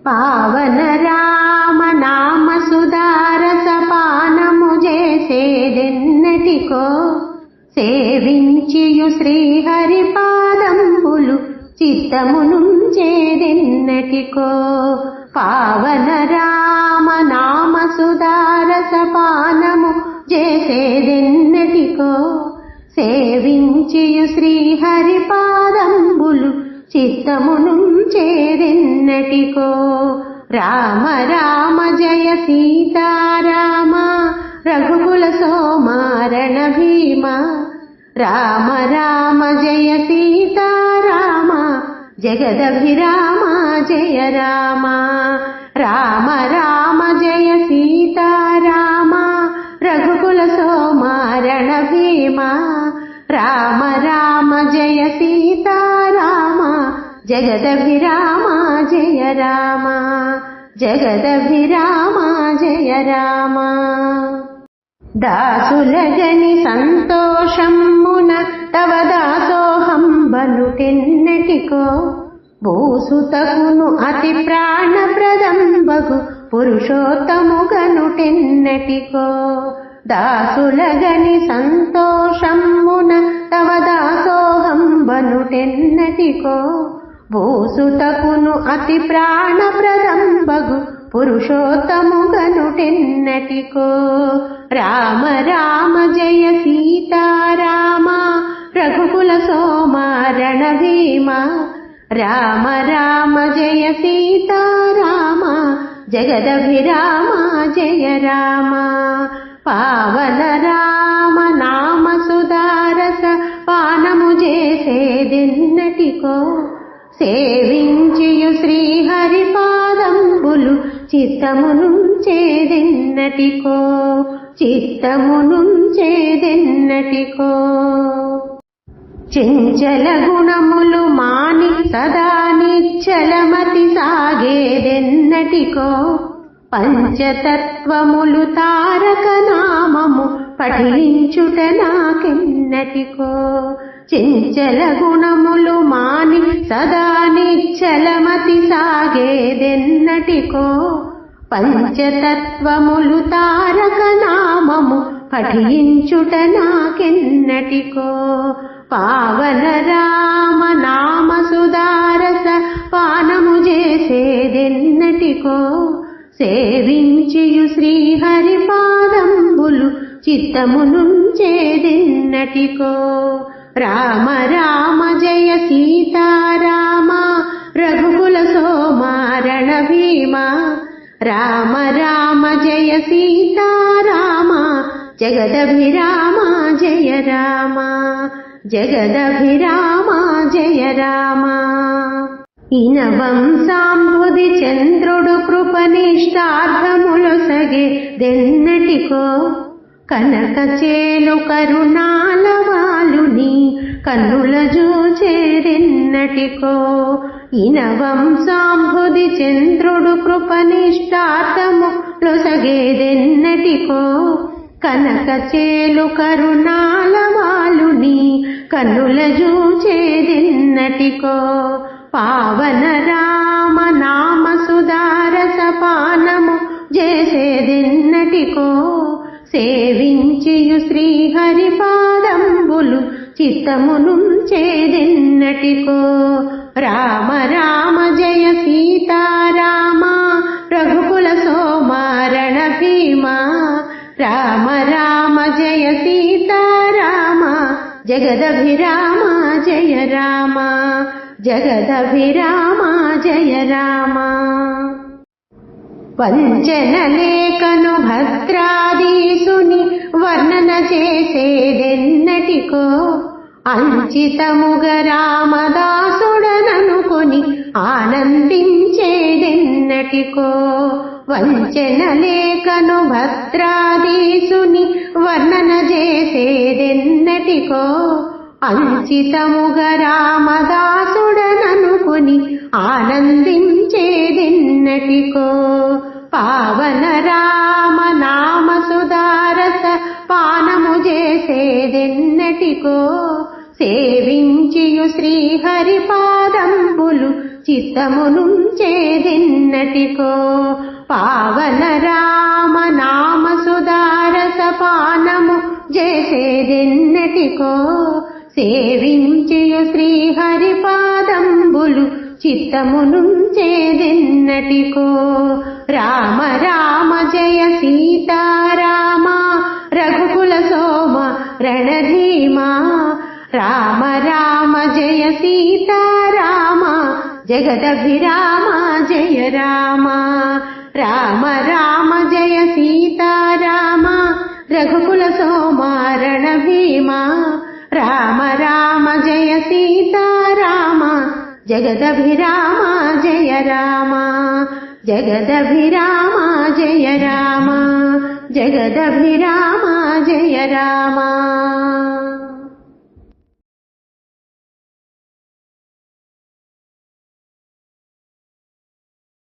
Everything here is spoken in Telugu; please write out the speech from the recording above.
పావన రామ నామ సుధారస పానము చేసేదెన్నటికో సేవించియు శ్రీహరి పాదంబులు చిత్తమునుంచేదెన్నటికో పావన రామ నామ సుధారస పానము చేసేదెన్నటికో సేవించియు శ్రీహరి పాదంబులు చిత్తమునుంచేదెన్నటికో రామ రామ జయ సీతారామ రఘుకుల సోమారణ భీమ రామ రామ జయ సీతారామ జగదభిరామ జయ రామ రామ రామ జయ సీతారామ రఘుకుల సోమారణ భీమ రామ రామ జయ సీతారామ జగదభిరామ జయ రామ జగదభిరామ జయ రామ దాసులగని సంతోషమున తవ దాసోహం బనుటెన్నటికో భూసుతకును అతి ప్రాణప్రదంబగు పురుషోత్తముగనుటెన్నటికో దాసులగని సంతోషమున తవ దాసోహం బనుటెన్నటికో భూసుతకును అతి ప్రాణప్రదంబగు పురుషోత్తముగనుటెన్నటికో రామ రామ జయ సీతారామ రఘుకుల సోమారణ భీమ రామ రామ జయ సీతారామ జగదభిరామ జయ రామ పావన రామ నామ సుధారస పానము చేసేదెన్నటికో సేవించియు శ్రీహరి పాదంబులు చిత్తమునుంచేదెన్నటికో చిత్తమునుంచేదెన్నటికో చెంచల గుణములు మాని సదా నిశ్చలమతి సాగేదెన్నటికో పంచతత్వములు తారక నామము పఠించుట నాకెన్నటికో చెంచల గుణములు మాని సదా నిశ్చలమతి సాగేదెన్నటికో పంచతత్వములు తారక నామము పఠించుట నాకెన్నటికో పావన రామ నామ సుధారస పానము చేసేదెన్నటికో సేవించియు శ్రీహరి పాదంబులు చిత్తమునుంచేదెన్నటికో రామ రామ జయ సీతారామ రఘుకుల సోమారణ భీమ రామ రామ జయ సీతారామ జగదభిరామ జయ రామ జగదభిరామ జయ రామ ఇనవంశాంబుది చంద్రుడు కృపనిష్టార్థములొసగే దెన్నటికో కనక చేలు కరుణాలవాలుని కన్నుల జూచేదెన్నటికో ఇనవంశాంబుది చంద్రుడు కృపనిష్టార్థములొసగేదెన్నటికో కనక చేలు కరుణాలవాలుని కన్నుల జూచేదెన్నటికో పావన రామ నామ సుధారస పానము చేసేదెన్నటికో సేవించియు శ్రీహరి పాదంబులు చిత్తమునుంచేదెన్నటికో రామ రామ జయ సీతారామ రఘుకుల సోమారణ భీమ రామ రామ జయ సీతారామ జగదభిరామ జయ రామ జగదభిరామ జయ రామ వంచన లేఖను భద్రాదీసుని వర్ణన చేసేదెన్నటికో అంచితముగ రామదాసుడననుకొని ఆనందించేదెన్నటికో వంచన లేఖను భద్రాదీసుని వర్ణన చేసేదెన్నటికో అంచితముగ రామదాసుడననుకొని ఆనందించేదెన్నటికో పావన రామ నామ సుధారస పానము చేసేదెన్నటికో సేవించియు శ్రీహరి పాదంబులు చిత్తమునుంచేదెన్నటికో పావన రామ నామ సుధారస పానము చేసేదెన్నటికో సేవించియు శ్రీహరి పాదంబులు చిత్తమునుంచేదెన్నటికో రామ రామ జయ సీతారామ రఘుకుల సోమ రణధీమా రామ రామ జయ సీతారామ జగదభిరామ జయ రామ రామ రామ జయ సీతారామ రఘుకుల సోమ రణభీమా రామ రామ జయ సీతారామ జగదభిరామ జయ రామ జగదభిరామ జయ రామ జగదభిరామ జయ రామ.